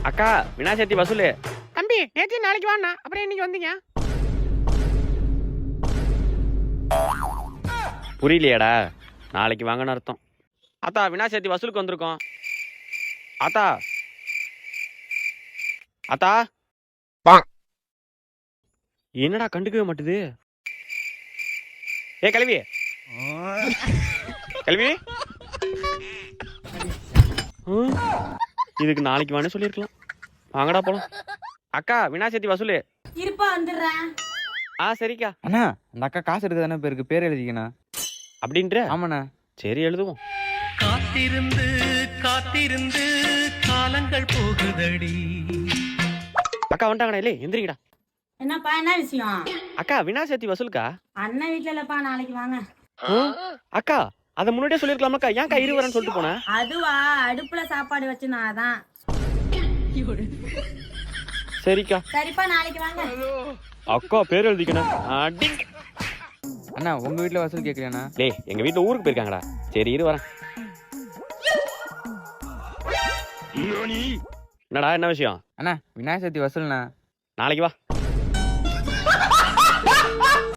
அக்கா விநாயகர் சதுர்த்தி வசூலு. தம்பி நேற்று நாளைக்கு வாண்ணா, அப்புறம் இன்னைக்கு வந்தீங்க? புரியலையாடா? நாளைக்கு வாங்கன்னு அர்த்தம். அத்தா விநாயகர் சதுர்த்தி வசூலுக்கு வந்திருக்கோம். அத்தா அத்தா என்னடா கண்டுக்கவே மாட்டுது? ஏ கல்வி கல்வி, இதுக்கு நாளைக்கு வேணும் சொல்லிருக்கலாம். வாங்கடா போலாம். அக்கா விநாயகர் சதுர்த்தி வசூலு. இருப்பா வந்துடுறேன். சரிக்கா. அண்ணா அந்த அக்கா காசு எடுக்க தானே பேருக்கு பேர் எழுதிக்கண்ணா. அப்படின்ற? ஆமாண்ணா. சரி எழுதுவோம். காத்திருந்து காத்திருந்து காலங்கள் போகுதடி. அக்கா வந்துட்டாங்கடா. இல்லை எந்திரிக்கடா. என்னப்பா என்ன விஷயம்? அக்கா விநாயகர் சதுர்த்தி வசூலுக்கா. அண்ணன் வீட்டுல இல்லப்பா, நாளைக்கு வாங்க. அக்கா அதை முன்னாடியே சொல்லிருக்கலாமாக்கா? ஏன்க்கா இருவரன்னு சொல்லிட்டு போனேன்? அதுவா, அடுப்புல சாப்பாடு வச்சு நான் அதான். சரிக்கா. சரிப்பா நாளைக்கு வாங்க. அக்கா பேர் எழுதிக்கணும். அண்ணா உங்க வீட்டுல வசூல் கேட்கலையாண்ணா? டேய் எங்க வீட்டுல ஊருக்கு போயிருக்காங்கடா. சரி இரு வரேன். என்னடா என்ன விஷயம்? அண்ணா விநாயகர் சதுர்த்தி வசூல்ண்ணா. நாளைக்கு வா.